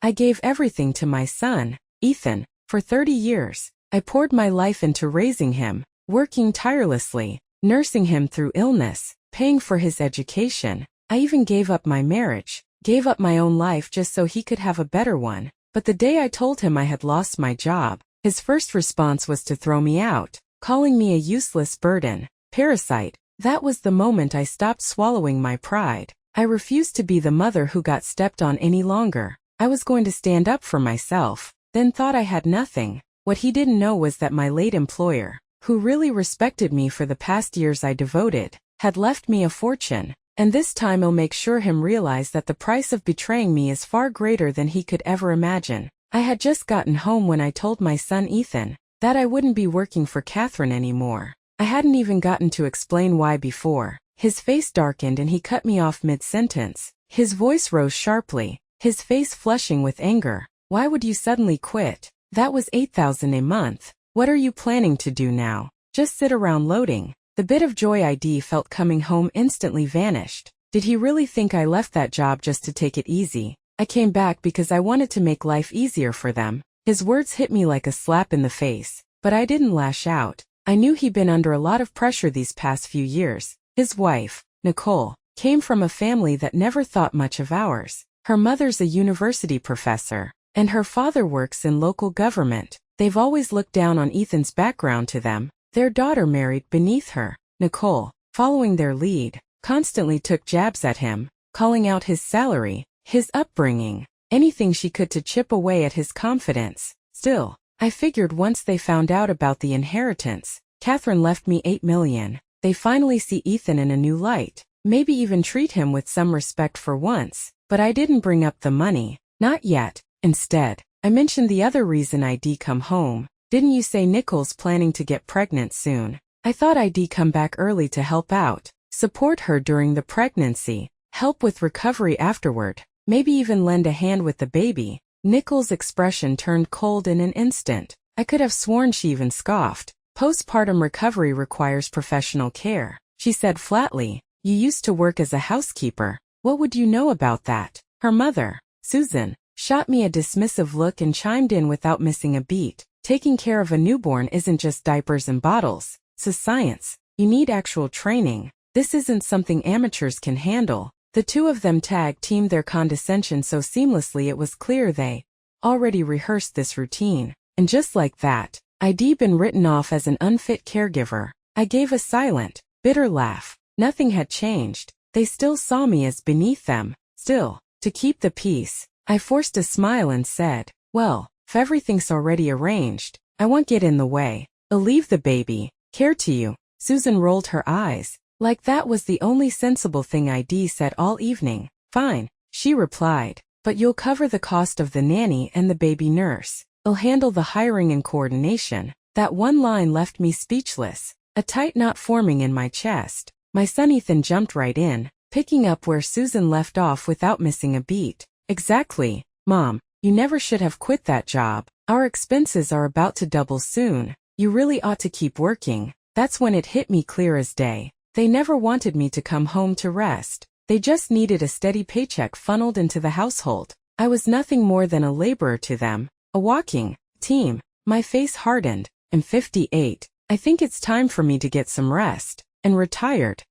I gave everything to my son, Ethan, for 30 years. I poured my life into raising him, working tirelessly, nursing him through illness, paying for his education. I even gave up my marriage, gave up my own life just so he could have a better one. But the day I told him I had lost my job, his first response was to throw me out, calling me a useless burden, parasite. That was the moment I stopped swallowing my pride. I refused to be the mother who got stepped on any longer. I was going to stand up for myself, then thought I had nothing. What he didn't know was that my late employer, who really respected me for the past years I devoted, had left me a fortune. And this time I'll make sure him realize that the price of betraying me is far greater than he could ever imagine. I had just gotten home when I told my son Ethan that I wouldn't be working for Catherine anymore. I hadn't even gotten to explain why before. His face darkened and he cut me off mid-sentence. His voice rose sharply, his face flushing with anger. Why would you suddenly quit? That was $8,000 a month. What are you planning to do now? Just sit around loading? The bit of joy I felt coming home instantly vanished. Did he really think I left that job just to take it easy? I came back because I wanted to make life easier for them. His words hit me like a slap in the face, but I didn't lash out. I knew he'd been under a lot of pressure these past few years. His wife, Nicole, came from a family that never thought much of ours. Her mother's a university professor, and her father works in local government. They've always looked down on Ethan's background to them. Their daughter married beneath her. Nicole, following their lead, constantly took jabs at him, calling out his salary, his upbringing, anything she could to chip away at his confidence. Still, I figured once they found out about the inheritance, Catherine left me $8 million. They finally see Ethan in a new light, maybe even treat him with some respect for once. But I didn't bring up the money. Not yet. Instead, I mentioned the other reason I'd come home. Didn't you say Nicole's planning to get pregnant soon? I thought I'd come back early to help out, support her during the pregnancy, help with recovery afterward, maybe even lend a hand with the baby. Nicole's expression turned cold in an instant. I could have sworn she even scoffed. Postpartum recovery requires professional care, she said flatly. You used to work as a housekeeper. What would you know about that? Her mother, Susan, shot me a dismissive look and chimed in without missing a beat. Taking care of a newborn isn't just diapers and bottles. It's a science. You need actual training. This isn't something amateurs can handle. The two of them tag-teamed their condescension so seamlessly it was clear they already rehearsed this routine. And just like that, I'd been written off as an unfit caregiver. I gave a silent, bitter laugh. Nothing had changed. They still saw me as beneath them. Still, to keep the peace, I forced a smile and said, well, if everything's already arranged, I won't get in the way. I'll leave the baby, care to you. Susan rolled her eyes, like that was the only sensible thing I'd said all evening. Fine, she replied, but you'll cover the cost of the nanny and the baby nurse. I'll handle the hiring and coordination. That one line left me speechless, a tight knot forming in my chest. My son Ethan jumped right in, picking up where Susan left off without missing a beat. Exactly, Mom. You never should have quit that job. Our expenses are about to double soon. You really ought to keep working. That's when it hit me clear as day. They never wanted me to come home to rest. They just needed a steady paycheck funneled into the household. I was nothing more than a laborer to them, a walking team. My face hardened. I'm 58. I think it's time for me to get some rest. And retired.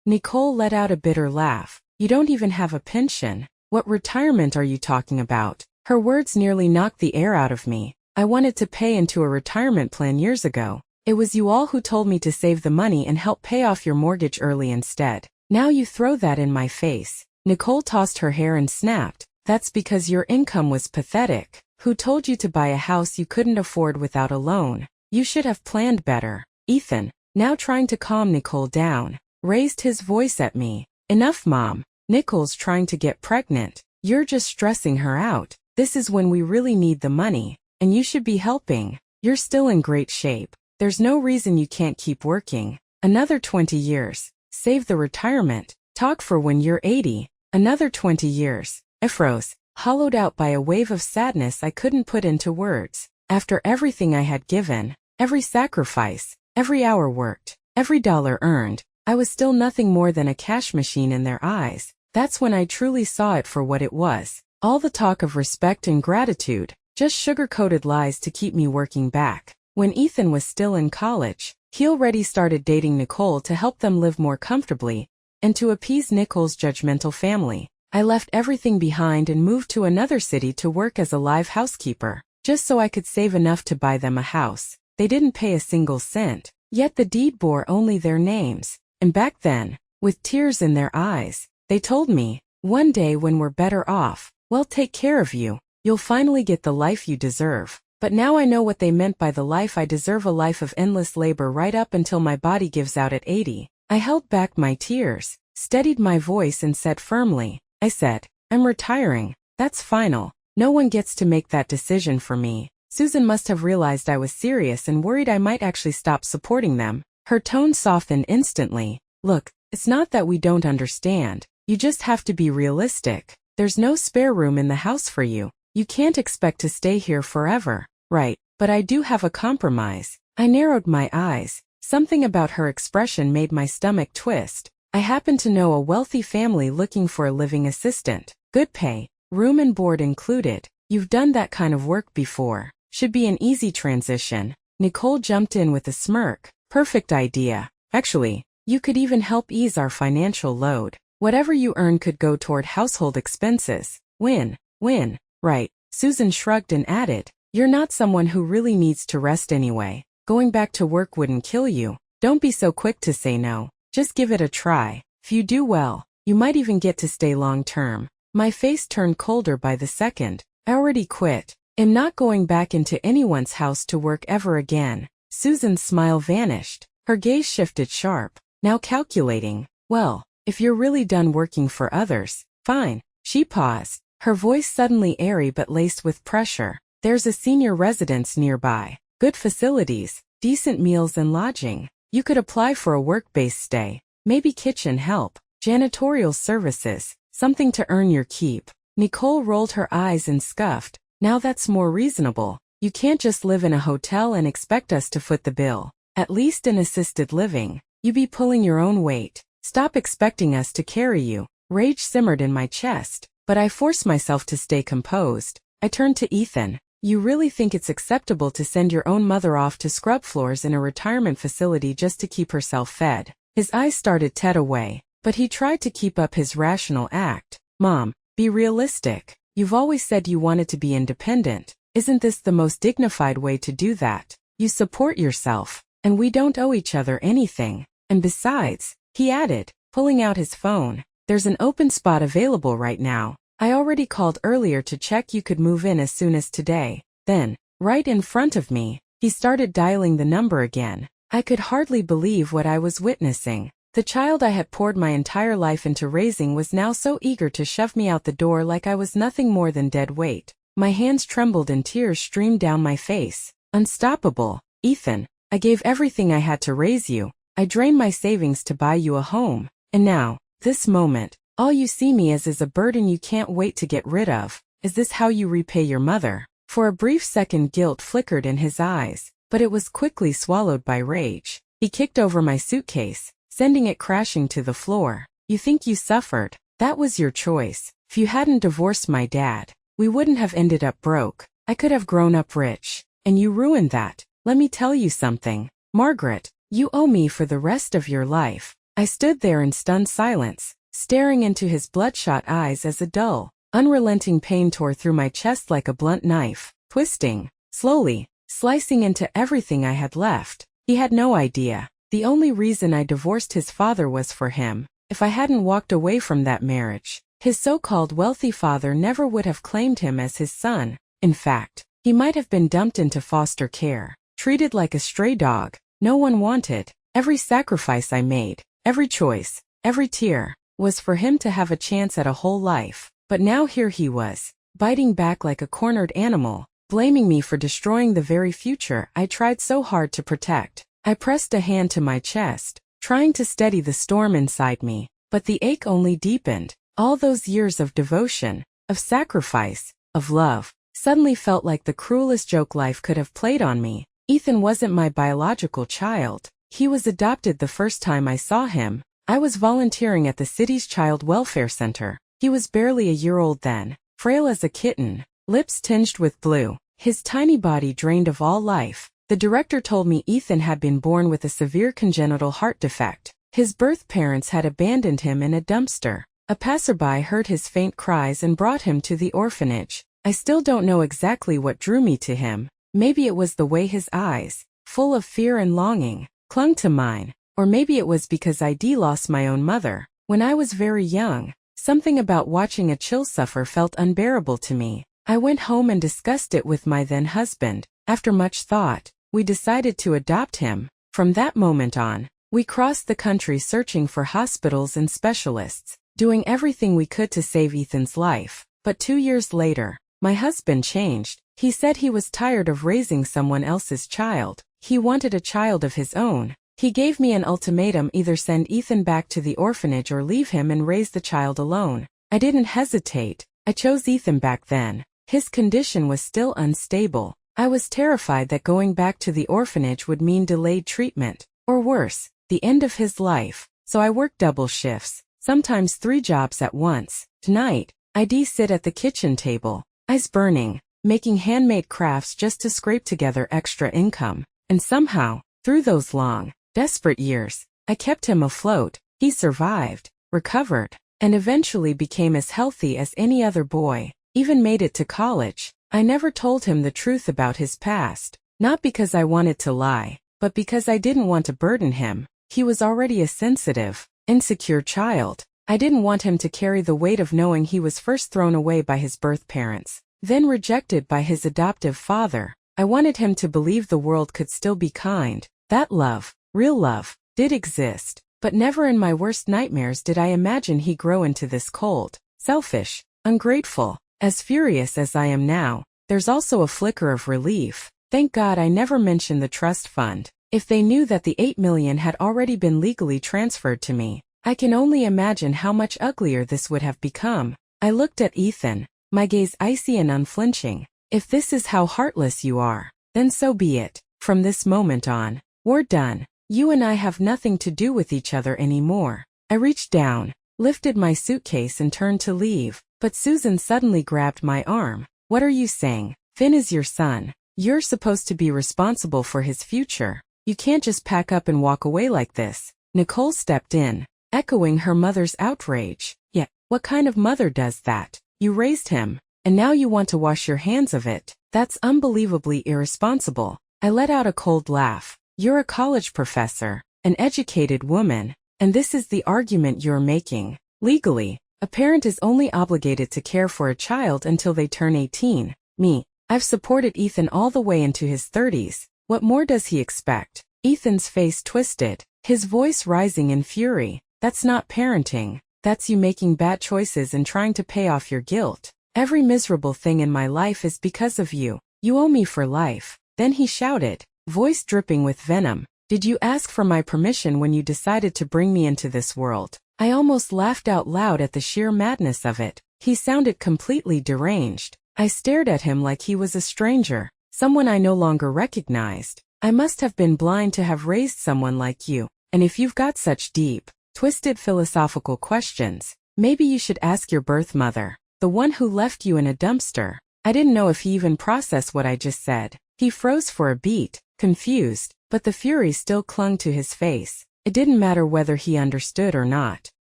Nicole let out a bitter laugh. You don't even have a pension. What retirement are you talking about? Her words nearly knocked the air out of me. I wanted to pay into a retirement plan years ago. It was you all who told me to save the money and help pay off your mortgage early instead. Now you throw that in my face. Nicole tossed her hair and snapped. That's because your income was pathetic. Who told you to buy a house you couldn't afford without a loan? You should have planned better. Ethan, now trying to calm Nicole down, raised his voice at me. Enough, Mom. Nicole's trying to get pregnant. You're just stressing her out. This is when we really need the money, and you should be helping. You're still in great shape. There's no reason you can't keep working. Another 20 years. Save the retirement. Talk for when you're 80. Another 20 years. I froze, hollowed out by a wave of sadness I couldn't put into words. After everything I had given, every sacrifice, every hour worked, every dollar earned, I was still nothing more than a cash machine in their eyes. That's when I truly saw it for what it was. All the talk of respect and gratitude, just sugar-coated lies to keep me working back. When Ethan was still in college, he already started dating Nicole to help them live more comfortably, and to appease Nicole's judgmental family. I left everything behind and moved to another city to work as a live housekeeper, just so I could save enough to buy them a house. They didn't pay a single cent, yet the deed bore only their names. And back then, with tears in their eyes, they told me, "One day when we're better off, we'll take care of you. You'll finally get the life you deserve." But now I know what they meant by the life I deserve, a life of endless labor right up until my body gives out at 80. I held back my tears, steadied my voice and said firmly, I said, "I'm retiring. That's final. No one gets to make that decision for me." Susan must have realized I was serious and worried I might actually stop supporting them. Her tone softened instantly. "Look, it's not that we don't understand. You just have to be realistic. There's no spare room in the house for you. You can't expect to stay here forever." "Right, but I do have a compromise." I narrowed my eyes. Something about her expression made my stomach twist. "I happen to know a wealthy family looking for a living assistant. Good pay, room and board included. You've done that kind of work before. Should be an easy transition." Nicole jumped in with a smirk. "Perfect idea. Actually, you could even help ease our financial load. Whatever you earn could go toward household expenses. Win, win." "Right," Susan shrugged and added, "You're not someone who really needs to rest anyway. Going back to work wouldn't kill you. Don't be so quick to say no. Just give it a try. If you do well, you might even get to stay long term." My face turned colder by the second. "I already quit. I'm not going back into anyone's house to work ever again." Susan's smile vanished. Her gaze shifted sharp, now calculating. "Well, if you're really done working for others, fine." She paused, her voice suddenly airy but laced with pressure. "There's a senior residence nearby. Good facilities, decent meals and lodging. You could apply for a work-based stay, maybe kitchen help, janitorial services, something to earn your keep." Nicole rolled her eyes and scoffed. "Now that's more reasonable. You can't just live in a hotel and expect us to foot the bill. At least in assisted living, you be pulling your own weight. Stop expecting us to carry you." Rage simmered in my chest, but I forced myself to stay composed. I turned to Ethan. "You really think it's acceptable to send your own mother off to scrub floors in a retirement facility just to keep herself fed?" His eyes started to away, but he tried to keep up his rational act. "Mom, be realistic. You've always said you wanted to be independent. Isn't this the most dignified way to do that? You support yourself, and we don't owe each other anything. And besides," he added, pulling out his phone, "there's an open spot available right now. I already called earlier to check you could move in as soon as today." Then, right in front of me, he started dialing the number again. I could hardly believe what I was witnessing. The child I had poured my entire life into raising was now so eager to shove me out the door like I was nothing more than dead weight. My hands trembled and tears streamed down my face. "Unstoppable, Ethan. I gave everything I had to raise you. I drained my savings to buy you a home. And now, this moment, all you see me as is a burden you can't wait to get rid of. Is this how you repay your mother?" For a brief second guilt flickered in his eyes, but it was quickly swallowed by rage. He kicked over my suitcase, sending it crashing to the floor. "You think you suffered? That was your choice. If you hadn't divorced my dad, we wouldn't have ended up broke. I could have grown up rich. And you ruined that. Let me tell you something, Margaret, you owe me for the rest of your life." I stood there in stunned silence, staring into his bloodshot eyes as a dull, unrelenting pain tore through my chest like a blunt knife, twisting, slowly, slicing into everything I had left. He had no idea. The only reason I divorced his father was for him. If I hadn't walked away from that marriage, his so-called wealthy father never would have claimed him as his son. In fact, he might have been dumped into foster care, treated like a stray dog no one wanted. Every sacrifice I made, every choice, every tear, was for him to have a chance at a whole life. But now here he was, biting back like a cornered animal, blaming me for destroying the very future I tried so hard to protect. I pressed a hand to my chest, trying to steady the storm inside me, but the ache only deepened. All those years of devotion, of sacrifice, of love, suddenly felt like the cruelest joke life could have played on me. Ethan wasn't my biological child. He was adopted the first time I saw him. I was volunteering at the city's child welfare center. He was barely a year old then. frail as a kitten, lips tinged with blue, his tiny body drained of all life. The director told me Ethan had been born with a severe congenital heart defect. His birth parents had abandoned him in a dumpster. A passerby heard his faint cries and brought him to the orphanage. I still don't know exactly what drew me to him. Maybe it was the way his eyes, full of fear and longing, clung to mine. Or maybe it was because I'd lost my own mother when I was very young. Something about watching a child suffer felt unbearable to me. I went home and discussed it with my then husband. After much thought, we decided to adopt him. From that moment on, we crossed the country searching for hospitals and specialists, doing everything we could to save Ethan's life. But 2 years later, my husband changed. He said he was tired of raising someone else's child. He wanted a child of his own. He gave me an ultimatum: either send Ethan back to the orphanage or leave him and raise the child alone. I didn't hesitate. I chose Ethan back then. His condition was still unstable. I was terrified that going back to the orphanage would mean delayed treatment, or worse, the end of his life. So I worked double shifts, sometimes 3 jobs at once. Tonight, I'd sit at the kitchen table, eyes burning, making handmade crafts just to scrape together extra income. And somehow, through those long, desperate years, I kept him afloat. He survived, recovered, and eventually became as healthy as any other boy, even made it to college. I never told him the truth about his past, not because I wanted to lie, but because I didn't want to burden him. He was already a sensitive, insecure child. I didn't want him to carry the weight of knowing he was first thrown away by his birth parents, then rejected by his adoptive father. I wanted him to believe the world could still be kind, that love, real love, did exist. But never in my worst nightmares did I imagine he'd grow into this cold, selfish, ungrateful. As furious as I am now, there's also a flicker of relief. Thank God I never mentioned the trust fund. If they knew that the $8 million had already been legally transferred to me, I can only imagine how much uglier this would have become. I looked at Ethan, my gaze icy and unflinching. If this is how heartless you are, then so be it. From this moment on, we're done. You and I have nothing to do with each other anymore. I reached down, lifted my suitcase and turned to leave. But Susan suddenly grabbed my arm. What are you saying? Finn is your son. You're supposed to be responsible for his future. You can't just pack up and walk away like this. Nicole stepped in, echoing her mother's outrage. Yeah, what kind of mother does that? You raised him, and now you want to wash your hands of it. That's unbelievably irresponsible. I let out a cold laugh. You're a college professor, an educated woman, and this is the argument you're making. Legally, a parent is only obligated to care for a child until they turn 18. Me, I've supported Ethan all the way into his 30s. What more does he expect? Ethan's face twisted, his voice rising in fury. That's not parenting. That's you making bad choices and trying to pay off your guilt. Every miserable thing in my life is because of you. You owe me for life. Then he shouted, voice dripping with venom. Did you ask for my permission when you decided to bring me into this world? I almost laughed out loud at the sheer madness of it. He sounded completely deranged. I stared at him like he was a stranger, someone I no longer recognized. I must have been blind to have raised someone like you. And if you've got such deep, twisted philosophical questions, maybe you should ask your birth mother, the one who left you in a dumpster. I didn't know if he even processed what I just said. He froze for a beat, confused, but the fury still clung to his face. It didn't matter whether he understood or not.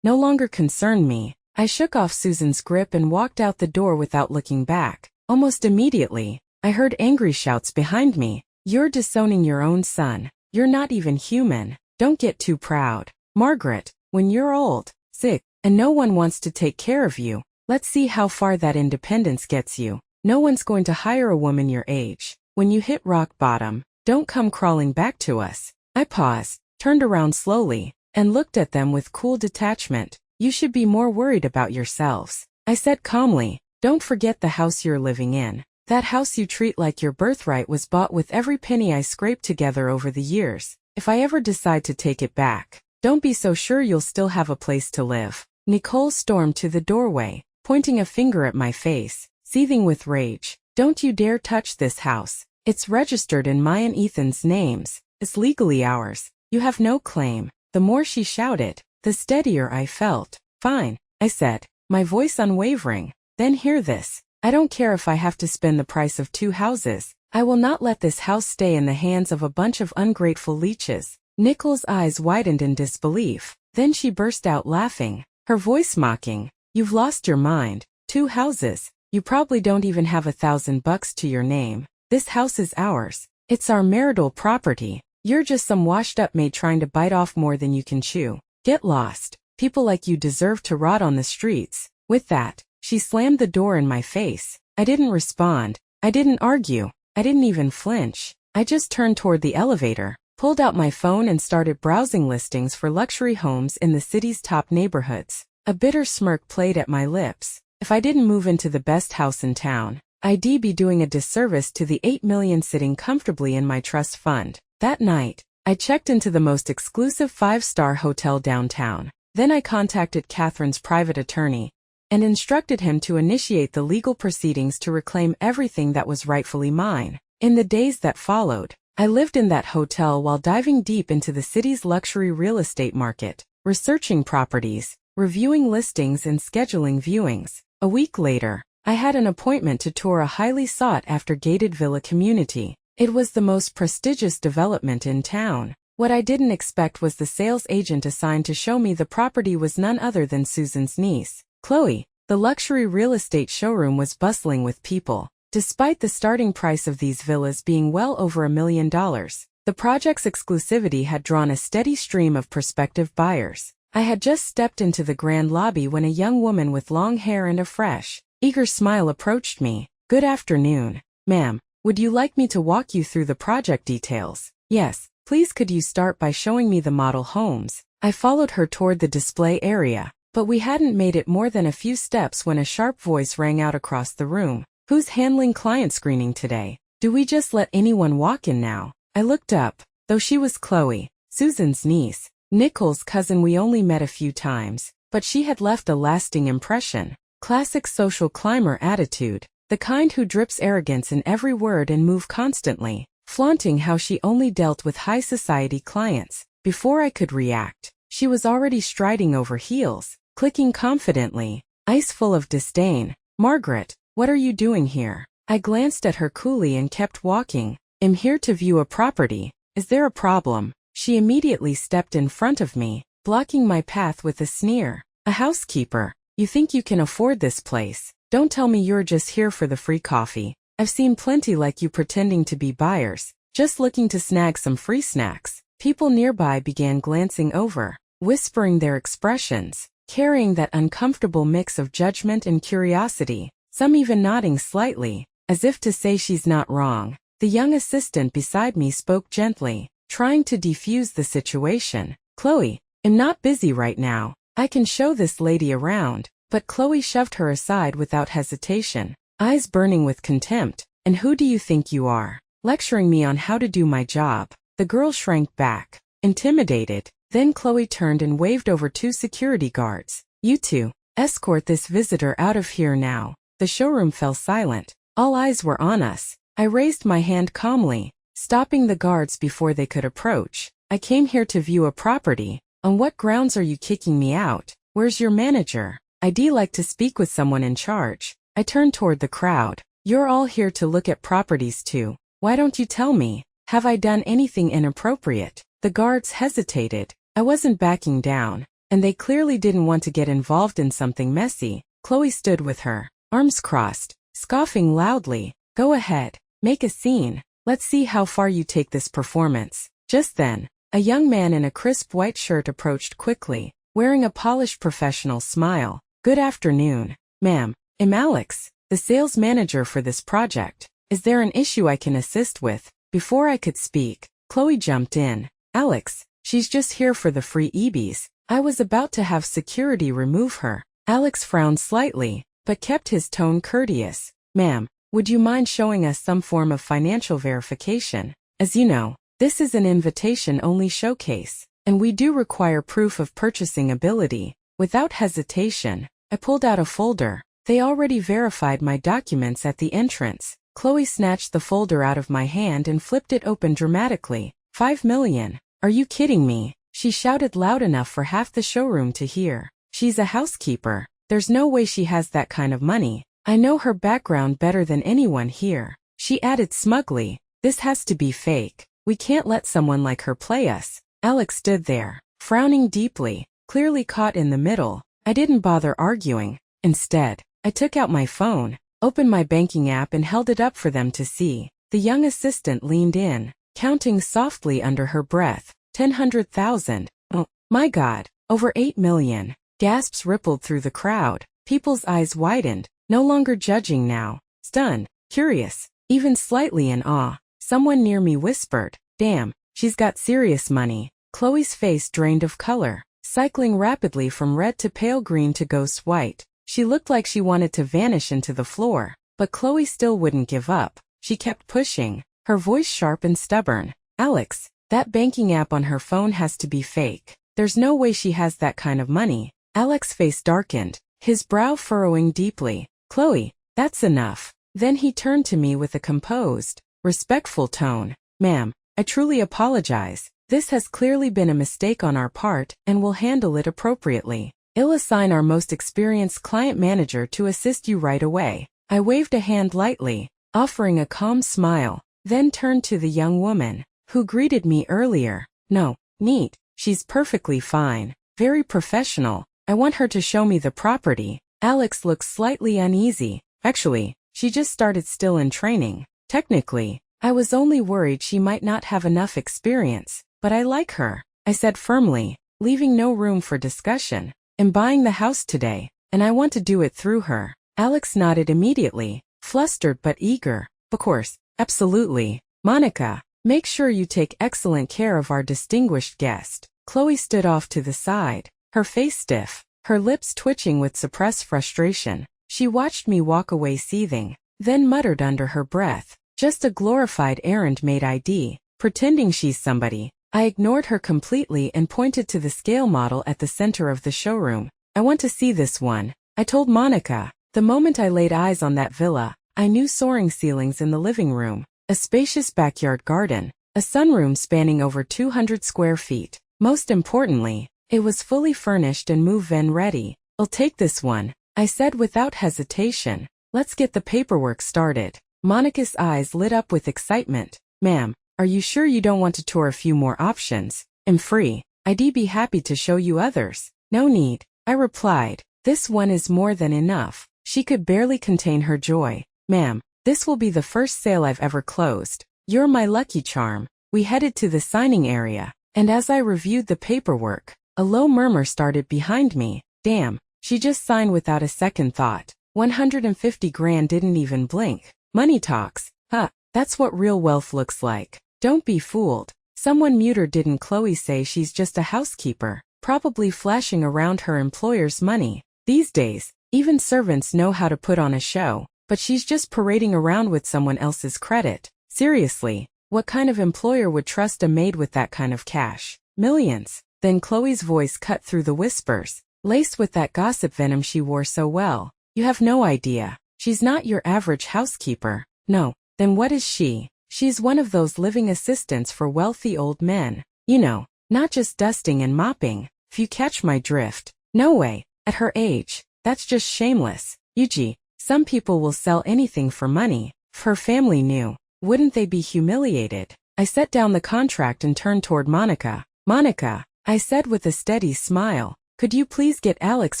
No longer concerned me. I shook off Susan's grip and walked out the door without looking back. Almost immediately, I heard angry shouts behind me. You're disowning your own son. You're not even human. Don't get too proud. Margaret, when you're old, sick, and no one wants to take care of you, let's see how far that independence gets you. No one's going to hire a woman your age. When you hit rock bottom, don't come crawling back to us. I paused, turned around slowly, and looked at them with cool detachment. You should be more worried about yourselves. I said calmly, don't forget the house you're living in. That house you treat like your birthright was bought with every penny I scraped together over the years. If I ever decide to take it back, don't be so sure you'll still have a place to live. Nicole stormed to the doorway, pointing a finger at my face, seething with rage. Don't you dare touch this house. It's registered in my and Ethan's names. It's legally ours. You have no claim. The more she shouted, the steadier I felt. Fine, I said, my voice unwavering. Then hear this. I don't care if I have to spend the price of 2 houses. I will not let this house stay in the hands of a bunch of ungrateful leeches. Nicole's eyes widened in disbelief. Then she burst out laughing, her voice mocking. You've lost your mind. 2 houses. You probably don't even have $1,000 to your name. This house is ours. It's our marital property. You're just some washed-up maid trying to bite off more than you can chew. Get lost. People like you deserve to rot on the streets. With that, she slammed the door in my face. I didn't respond. I didn't argue. I didn't even flinch. I just turned toward the elevator, pulled out my phone and started browsing listings for luxury homes in the city's top neighborhoods. A bitter smirk played at my lips. If I didn't move into the best house in town, I'd be doing a disservice to the $8 million sitting comfortably in my trust fund. That night, I checked into the most exclusive 5-star hotel downtown. Then I contacted Catherine's private attorney and instructed him to initiate the legal proceedings to reclaim everything that was rightfully mine. In the days that followed, I lived in that hotel while diving deep into the city's luxury real estate market, researching properties, reviewing listings and scheduling viewings. A week later, I had an appointment to tour a highly sought-after gated villa community. It was the most prestigious development in town. What I didn't expect was the sales agent assigned to show me the property was none other than Susan's niece, Chloe. The luxury real estate showroom was bustling with people. Despite the starting price of these villas being well over $1 million, the project's exclusivity had drawn a steady stream of prospective buyers. I had just stepped into the grand lobby when a young woman with long hair and a fresh, eager smile approached me. Good afternoon, ma'am. Would you like me to walk you through the project details? Yes, please. Could you start by showing me the model homes? I followed her toward the display area, but we hadn't made it more than a few steps when a sharp voice rang out across the room. Who's handling client screening today? Do we just let anyone walk in now? I looked up. Though she was Chloe, Susan's niece, Nicole's cousin, we only met a few times, but she had left a lasting impression. Classic social climber attitude, the kind who drips arrogance in every word and move constantly, flaunting how she only dealt with high society clients. Before I could react, she was already striding over heels, clicking confidently, eyes full of disdain. Margaret, what are you doing here? I glanced at her coolly and kept walking. I'm here to view a property. Is there a problem? She immediately stepped in front of me, blocking my path with a sneer. A housekeeper? You think you can afford this place? Don't tell me you're just here for the free coffee. I've seen plenty like you pretending to be buyers, just looking to snag some free snacks. People nearby began glancing over, whispering their expressions, carrying that uncomfortable mix of judgment and curiosity, some even nodding slightly, as if to say she's not wrong. The young assistant beside me spoke gently, trying to defuse the situation. Chloe, I'm not busy right now. I can show this lady around. But Chloe shoved her aside without hesitation, eyes burning with contempt. And who do you think you are, lecturing me on how to do my job? The girl shrank back, intimidated. Then Chloe turned and waved over 2 security guards. You two, escort this visitor out of here now. The showroom fell silent. All eyes were on us. I raised my hand calmly, stopping the guards before they could approach. I came here to view a property. On what grounds are you kicking me out? Where's your manager? I'd like to speak with someone in charge. I turned toward the crowd. You're all here to look at properties too. Why don't you tell me? Have I done anything inappropriate? The guards hesitated. I wasn't backing down, and they clearly didn't want to get involved in something messy. Chloe stood with her arms crossed, scoffing loudly. Go ahead, make a scene. Let's see how far you take this performance. Just then, a young man in a crisp white shirt approached quickly, wearing a polished professional smile. Good afternoon, ma'am. I'm Alex, the sales manager for this project. Is there an issue I can assist with? Before I could speak, Chloe jumped in. Alex, she's just here for the free EBs. I was about to have security remove her. Alex frowned slightly, but kept his tone courteous. Ma'am, would you mind showing us some form of financial verification? As you know, this is an invitation-only showcase, and we do require proof of purchasing ability. Without hesitation, I pulled out a folder. They already verified my documents at the entrance. Chloe snatched the folder out of my hand and flipped it open dramatically. $5 million. Are you kidding me? She shouted loud enough for half the showroom to hear. She's a housekeeper. There's no way she has that kind of money. I know her background better than anyone here. She added smugly, this has to be fake. We can't let someone like her play us. Alex stood there, frowning deeply, clearly caught in the middle. I didn't bother arguing. Instead, I took out my phone, opened my banking app and held it up for them to see. The young assistant leaned in, counting softly under her breath. 100,000. Oh, my God. Over 8 million. Gasps rippled through the crowd. People's eyes widened, no longer judging now. Stunned, curious, even slightly in awe. Someone near me whispered, damn, she's got serious money. Chloe's face drained of color, cycling rapidly from red to pale green to ghost white. She looked like she wanted to vanish into the floor, but Chloe still wouldn't give up. She kept pushing, her voice sharp and stubborn. Alex, that banking app on her phone has to be fake. There's no way she has that kind of money. Alex's face darkened, his brow furrowing deeply. Chloe, that's enough. Then he turned to me with a composed, respectful tone. Ma'am, I truly apologize. This has clearly been a mistake on our part, and we'll handle it appropriately. I'll assign our most experienced client manager to assist you right away. I waved a hand lightly, offering a calm smile, then turned to the young woman, who greeted me earlier. No, neat. She's perfectly fine. Very professional. I want her to show me the property. Alex looked slightly uneasy. Actually, she just started still in training. Technically, I was only worried she might not have enough experience, but I like her, I said firmly, leaving no room for discussion. I'm buying the house today, and I want to do it through her. Alex nodded immediately, flustered but eager. Of course, absolutely. Monica, make sure you take excellent care of our distinguished guest. Chloe stood off to the side, her face stiff, her lips twitching with suppressed frustration. She watched me walk away seething, then muttered under her breath, just a glorified errand maid ID, pretending she's somebody. I ignored her completely and pointed to the scale model at the center of the showroom. I want to see this one, I told Monica. The moment I laid eyes on that villa, I knew soaring ceilings in the living room, a spacious backyard garden, a sunroom spanning over 200 square feet. Most importantly, it was fully furnished and move-in ready. I'll take this one, I said without hesitation. Let's get the paperwork started. Monica's eyes lit up with excitement. Ma'am, are you sure you don't want to tour a few more options? I'm free. I'd be happy to show you others. No need, I replied. This one is more than enough. She could barely contain her joy. Ma'am, this will be the first sale I've ever closed. You're my lucky charm. We headed to the signing area, and as I reviewed the paperwork, a low murmur started behind me. Damn, she just signed without a second thought. 150 grand didn't even blink. Money talks. Huh, that's what real wealth looks like. Don't be fooled. Someone mute her. Didn't Chloe say she's just a housekeeper, probably flashing around her employer's money? These days, even servants know how to put on a show, but she's just parading around with someone else's credit. Seriously, what kind of employer would trust a maid with that kind of cash? Millions. Then Chloe's voice cut through the whispers, laced with that gossip venom she wore so well. You have no idea. She's not your average housekeeper. No, then what is she? She's one of those living assistants for wealthy old men. You know, not just dusting and mopping, if you catch my drift. No way, at her age, that's just shameless. Yuji, some people will sell anything for money. If her family knew, wouldn't they be humiliated? I set down the contract and turned toward Monica. Monica, I said with a steady smile, could you please get Alex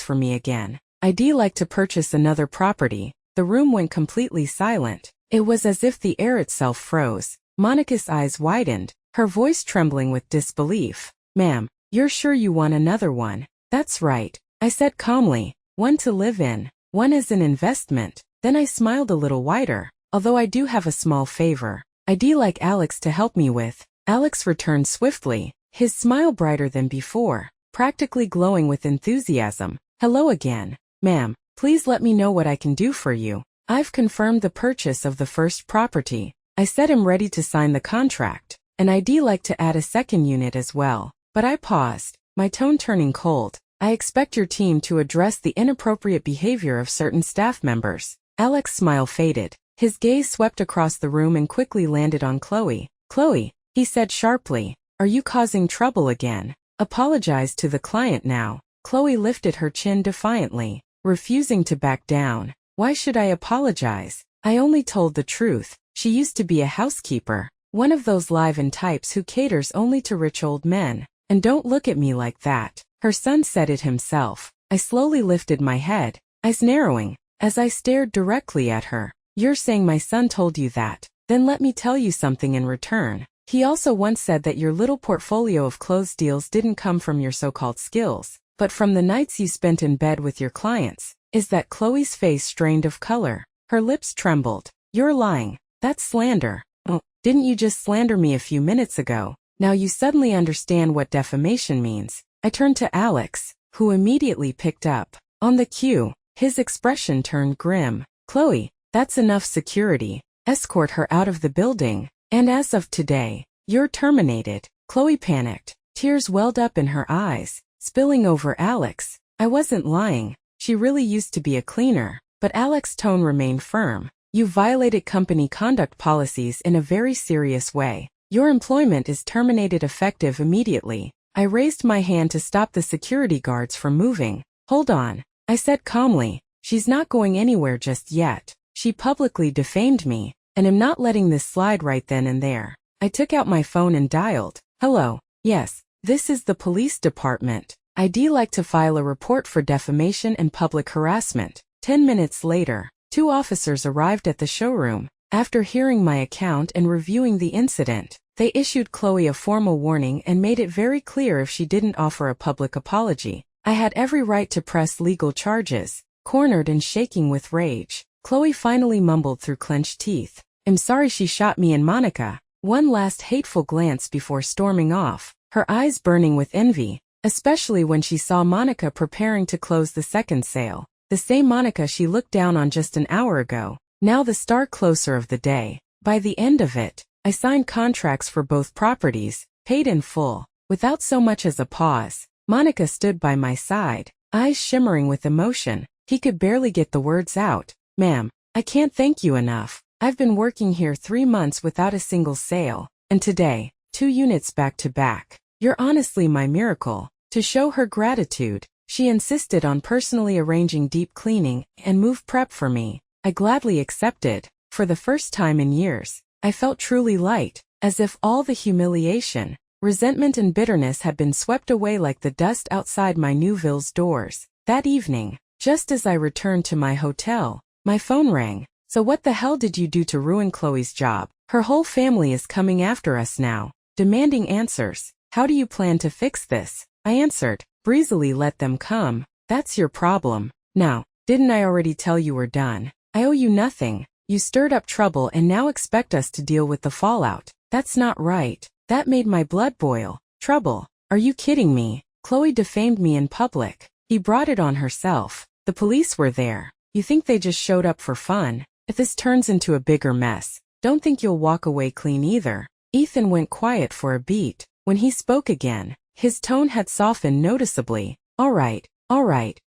for me again? I'd like to purchase another property. The room went completely silent. It was as if the air itself froze. Monica's eyes widened, her voice trembling with disbelief. Ma'am, you're sure you want another one? That's right, I said calmly. One to live in, one as an investment. Then I smiled a little wider. Although I do have a small favor, I'd like Alex to help me with. Alex returned swiftly, his smile brighter than before, practically glowing with enthusiasm. Hello again. Ma'am, please let me know what I can do for you. I've confirmed the purchase of the first property. I said I'm ready to sign the contract, and I'd like to add a second unit as well. But I paused, my tone turning cold. I expect your team to address the inappropriate behavior of certain staff members. Alex's smile faded. His gaze swept across the room and quickly landed on Chloe. Chloe, he said sharply, are you causing trouble again? Apologize to the client now. Chloe lifted her chin defiantly, refusing to back down. Why should I apologize? I only told the truth. She used to be a housekeeper. One of those live-in types who caters only to rich old men. And don't look at me like that. Her son said it himself. I slowly lifted my head, eyes narrowing, as I stared directly at her. You're saying my son told you that? Then let me tell you something in return. He also once said that your little portfolio of clothes deals didn't come from your so-called skills, but from the nights you spent in bed with your clients. Is that Chloe's face strained of color? Her lips trembled. You're lying. That's slander. Oh, didn't you just slander me a few minutes ago? Now you suddenly understand what defamation means. I turned to Alex, who immediately picked up on the cue. His expression turned grim. Chloe, that's enough security. Escort her out of the building. And as of today, you're terminated. Chloe panicked. Tears welled up in her eyes, spilling over Alex. I wasn't lying. She really used to be a cleaner. But Alex's tone remained firm. You violated company conduct policies in a very serious way. Your employment is terminated effective immediately. I raised my hand to stop the security guards from moving. Hold on, I said calmly. She's not going anywhere just yet. She publicly defamed me, and am not letting this slide right then and there. I took out my phone and dialed. Hello, yes, this is the police department. I'd like to file a report for defamation and public harassment. 10 minutes later, 2 officers arrived at the showroom. After hearing my account and reviewing the incident, they issued Chloe a formal warning and made it very clear if she didn't offer a public apology, I had every right to press legal charges. Cornered and shaking with rage, Chloe finally mumbled through clenched teeth, I'm sorry she shot me and Monica. One last hateful glance before storming off, her eyes burning with envy, especially when she saw Monica preparing to close the second sale. The same Monica she looked down on just an hour ago, now the star closer of the day. By the end of it, I signed contracts for both properties, paid in full, without so much as a pause. Monica stood by my side, eyes shimmering with emotion. He could barely get the words out. Ma'am, I can't thank you enough. I've been working here 3 months without a single sale, and today, 2 units back to back. You're honestly my miracle. To show her gratitude, she insisted on personally arranging deep cleaning and move prep for me. I gladly accepted. For the first time in years, I felt truly light, as if all the humiliation, resentment and bitterness had been swept away like the dust outside my new ville's doors. That evening, just as I returned to my hotel, my phone rang. So what the hell did you do to ruin Chloe's job? Her whole family is coming after us now, demanding answers. How do you plan to fix this? I answered, breezily, let them come. That's your problem. Now, didn't I already tell you we're done? I owe you nothing. You stirred up trouble and now expect us to deal with the fallout. That's not right. That made my blood boil. Trouble? Are you kidding me? Chloe defamed me in public. He brought it on herself. The police were there. You think they just showed up for fun? If this turns into a bigger mess, don't think you'll walk away clean either. Ethan went quiet for a beat. When he spoke again, his tone had softened noticeably. All right,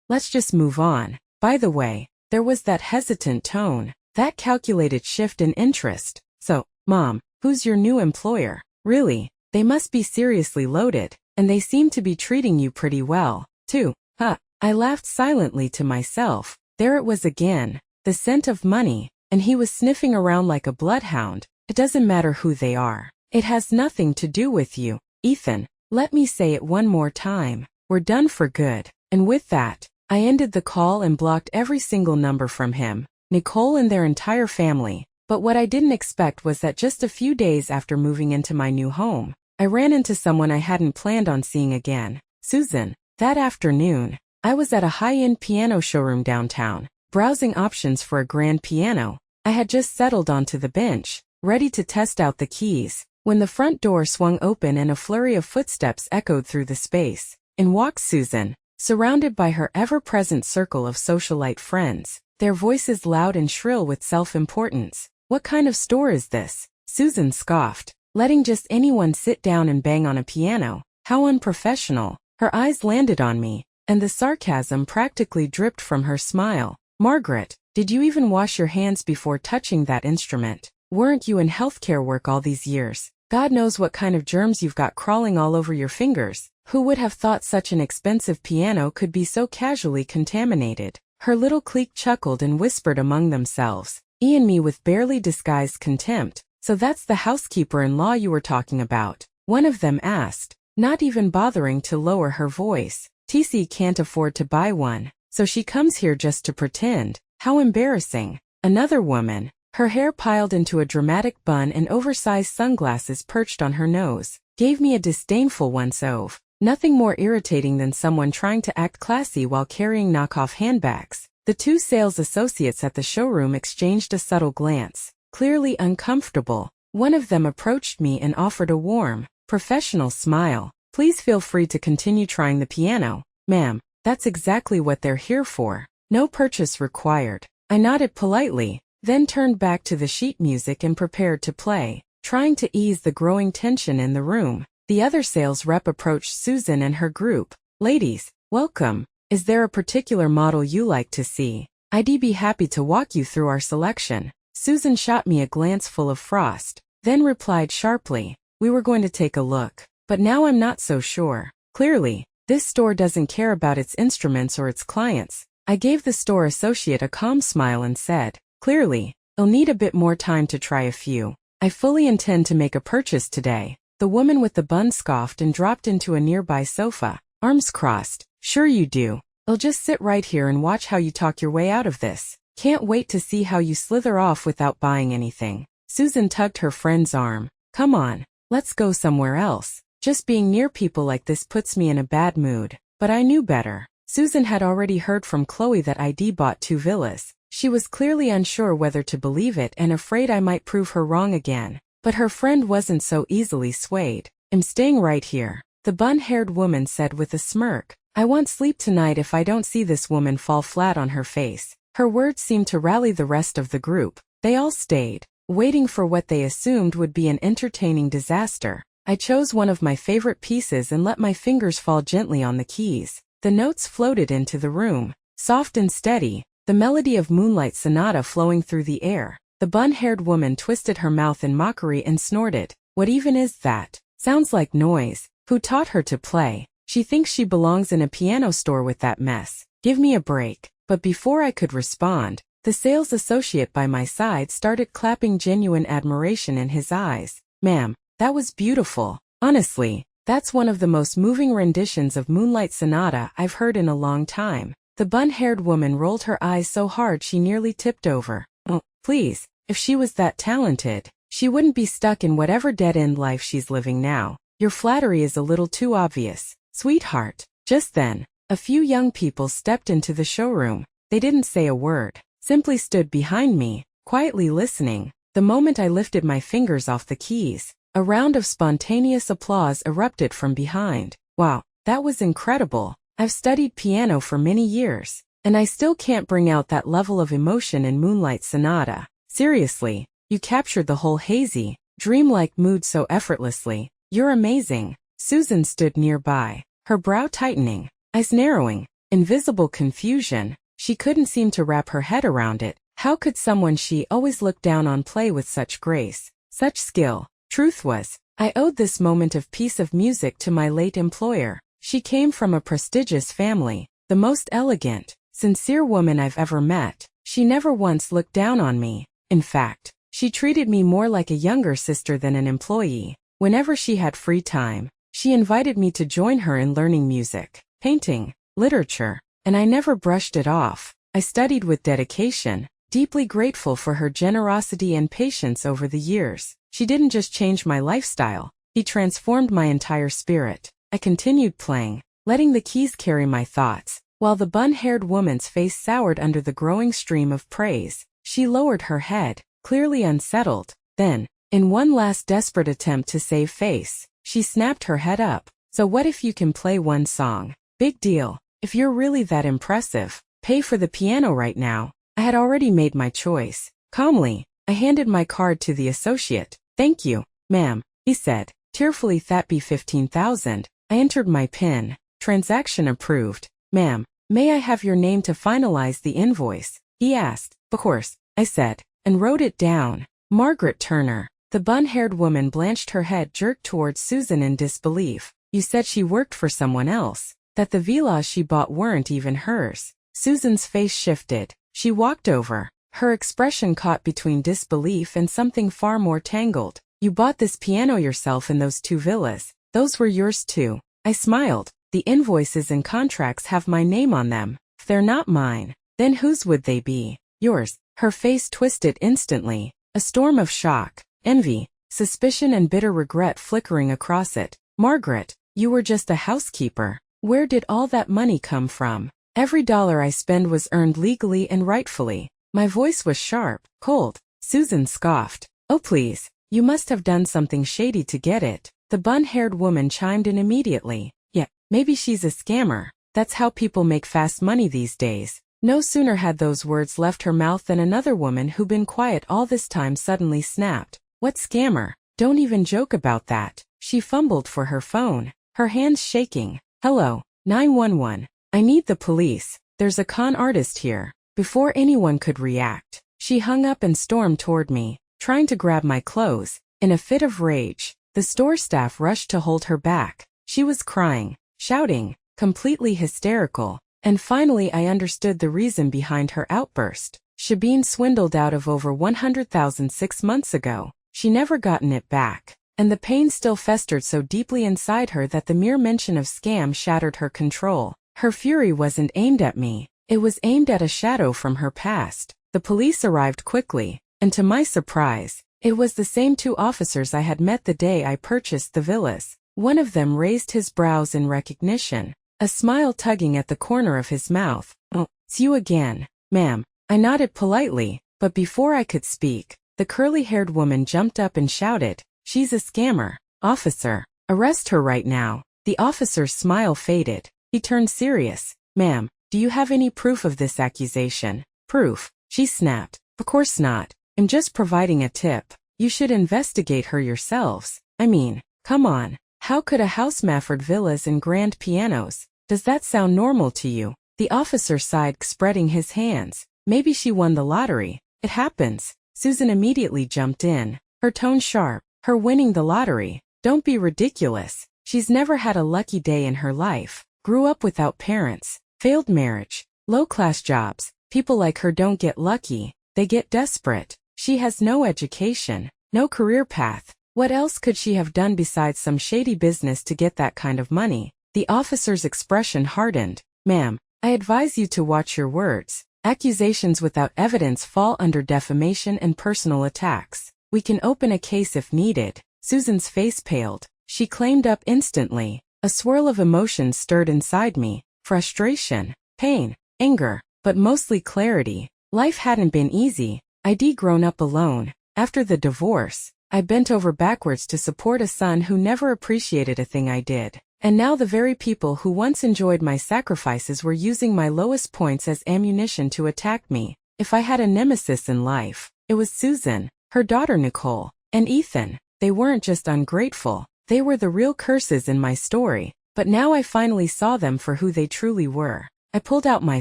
let's just move on. By the way, there was that hesitant tone, that calculated shift in interest. So, Mom, who's your new employer? Really, they must be seriously loaded, and they seem to be treating you pretty well, too. Huh. I laughed silently to myself. There it was again, the scent of money, and he was sniffing around like a bloodhound. It doesn't matter who they are. It has nothing to do with you. Ethan, let me say it one more time. We're done for good. And with that, I ended the call and blocked every single number from him, Nicole and their entire family. But what I didn't expect was that just a few days after moving into my new home, I ran into someone I hadn't planned on seeing again, Susan. That afternoon, I was at a high-end piano showroom downtown, browsing options for a grand piano. I had just settled onto the bench, ready to test out the keys, when the front door swung open and a flurry of footsteps echoed through the space. In walked Susan, surrounded by her ever-present circle of socialite friends, their voices loud and shrill with self-importance. What kind of store is this? Susan scoffed, letting just anyone sit down and bang on a piano. How unprofessional. Her eyes landed on me, and the sarcasm practically dripped from her smile. Margaret, did you even wash your hands before touching that instrument? Weren't you in healthcare work all these years? God knows what kind of germs you've got crawling all over your fingers. Who would have thought such an expensive piano could be so casually contaminated? Her little clique chuckled and whispered among themselves, and me with barely disguised contempt. So that's the housekeeper-in-law you were talking about? One of them asked, not even bothering to lower her voice. TC can't afford to buy one, so she comes here just to pretend. How embarrassing. Another woman, her hair piled into a dramatic bun and oversized sunglasses perched on her nose, gave me a disdainful once-over. Nothing more irritating than someone trying to act classy while carrying knockoff handbags. The two sales associates at the showroom exchanged a subtle glance, clearly uncomfortable. One of them approached me and offered a warm, professional smile. Please feel free to continue trying the piano, ma'am. That's exactly what they're here for. No purchase required. I nodded politely, then turned back to the sheet music and prepared to play, trying to ease the growing tension in the room. The other sales rep approached Susan and her group. Ladies, welcome. Is there a particular model you like to see? I'd be happy to walk you through our selection. Susan shot me a glance full of frost, then replied sharply, we were going to take a look, but now I'm not so sure. Clearly, this store doesn't care about its instruments or its clients. I gave the store associate a calm smile and said, clearly, you'll need a bit more time to try a few. I fully intend to make a purchase today. The woman with the bun scoffed and dropped into a nearby sofa, arms crossed. Sure you do. I'll just sit right here and watch how you talk your way out of this. Can't wait to see how you slither off without buying anything. Susan tugged her friend's arm. Come on, let's go somewhere else. Just being near people like this puts me in a bad mood. But I knew better. Susan had already heard from Chloe that I'd bought 2 villas. She was clearly unsure whether to believe it and afraid I might prove her wrong again. But her friend wasn't so easily swayed. I'm staying right here, the bun-haired woman said with a smirk. I won't sleep tonight if I don't see this woman fall flat on her face. Her words seemed to rally the rest of the group. They all stayed, waiting for what they assumed would be an entertaining disaster. I chose one of my favorite pieces and let my fingers fall gently on the keys. The notes floated into the room, soft and steady, the melody of Moonlight Sonata flowing through the air. The bun-haired woman twisted her mouth in mockery and snorted. What even is that? Sounds like noise. Who taught her to play? She thinks she belongs in a piano store with that mess. Give me a break. But before I could respond, the sales associate by my side started clapping, genuine admiration in his eyes. Ma'am, that was beautiful. Honestly, that's one of the most moving renditions of Moonlight Sonata I've heard in a long time. The bun-haired woman rolled her eyes so hard she nearly tipped over. Oh, please, if she was that talented, she wouldn't be stuck in whatever dead-end life she's living now. Your flattery is a little too obvious, sweetheart. Just then, a few young people stepped into the showroom. They didn't say a word, simply stood behind me, quietly listening. The moment I lifted my fingers off the keys, a round of spontaneous applause erupted from behind. Wow, that was incredible. I've studied piano for many years, and I still can't bring out that level of emotion in Moonlight Sonata. Seriously, you captured the whole hazy, dreamlike mood so effortlessly. You're amazing. Susan stood nearby, her brow tightening, eyes narrowing, invisible confusion. She couldn't seem to wrap her head around it. How could someone she always looked down on play with such grace, such skill? Truth was, I owed this moment of piece of music to my late employer. She came from a prestigious family, the most elegant, sincere woman I've ever met. She never once looked down on me. In fact, she treated me more like a younger sister than an employee. Whenever she had free time, she invited me to join her in learning music, painting, literature, and I never brushed it off. I studied with dedication, deeply grateful for her generosity and patience over the years. She didn't just change my lifestyle, she transformed my entire spirit. I continued playing, letting the keys carry my thoughts, while the bun-haired woman's face soured under the growing stream of praise. She lowered her head, clearly unsettled. Then, in one last desperate attempt to save face, she snapped her head up. So what if you can play one song? Big deal. If you're really that impressive, pay for the piano right now. I had already made my choice. Calmly, I handed my card to the associate. Thank you, ma'am, he said, tearfully. That be 15,000. I entered my PIN. Transaction approved. Ma'am, may I have your name to finalize the invoice? He asked. Of course, I said, and wrote it down. Margaret Turner. The bun-haired woman blanched her head, jerked towards Susan in disbelief. You said she worked for someone else, that the villas she bought weren't even hers. Susan's face shifted. She walked over, her expression caught between disbelief and something far more tangled. You bought this piano yourself in those 2 villas. Those were yours too. I smiled. The invoices and contracts have my name on them. If they're not mine, then whose would they be? Yours. Her face twisted instantly, a storm of shock, envy, suspicion and bitter regret flickering across it. Margaret, you were just a housekeeper. Where did all that money come from? Every dollar I spend was earned legally and rightfully. My voice was sharp, cold. Susan scoffed. Oh please, you must have done something shady to get it. The bun-haired woman chimed in immediately. Yeah, maybe she's a scammer. That's how people make fast money these days. No sooner had those words left her mouth than another woman who'd been quiet all this time suddenly snapped. What scammer? Don't even joke about that. She fumbled for her phone, her hands shaking. Hello, 911. I need the police. There's a con artist here. Before anyone could react, she hung up and stormed toward me, trying to grab my clothes. In a fit of rage, the store staff rushed to hold her back. She was crying, shouting, completely hysterical. And finally I understood the reason behind her outburst. She'd been swindled out of over $100,000 6 months ago. She never gotten it back. And the pain still festered so deeply inside her that the mere mention of scam shattered her control. Her fury wasn't aimed at me. It was aimed at a shadow from her past. The police arrived quickly, and to my surprise, it was the same 2 officers I had met the day I purchased the villas. One of them raised his brows in recognition, a smile tugging at the corner of his mouth. Oh, it's you again, ma'am. I nodded politely, but before I could speak, the curly-haired woman jumped up and shouted, "She's a scammer. Officer, arrest her right now." The officer's smile faded. He turned serious. "Ma'am, do you have any proof of this accusation?" "Proof?" she snapped. "Of course not. I'm just providing a tip. You should investigate her yourselves. I mean, come on. How could a house afford villas and grand pianos? Does that sound normal to you?" The officer sighed, spreading his hands. "Maybe she won the lottery. It happens." Susan immediately jumped in, her tone sharp. "Her winning the lottery? Don't be ridiculous. She's never had a lucky day in her life. Grew up without parents, failed marriage, low-class jobs. People like her don't get lucky, they get desperate. She has no education, no career path. What else could she have done besides some shady business to get that kind of money?" The officer's expression hardened. "Ma'am, I advise you to watch your words. Accusations without evidence fall under defamation and personal attacks. We can open a case if needed." Susan's face paled. She claimed up instantly. A swirl of emotions stirred inside me. Frustration, pain, anger, but mostly clarity. Life hadn't been easy. I'd grown up alone. After the divorce, I bent over backwards to support a son who never appreciated a thing I did. And now the very people who once enjoyed my sacrifices were using my lowest points as ammunition to attack me. If I had a nemesis in life, it was Susan, her daughter Nicole, and Ethan. They weren't just ungrateful. They were the real curses in my story. But now I finally saw them for who they truly were. I pulled out my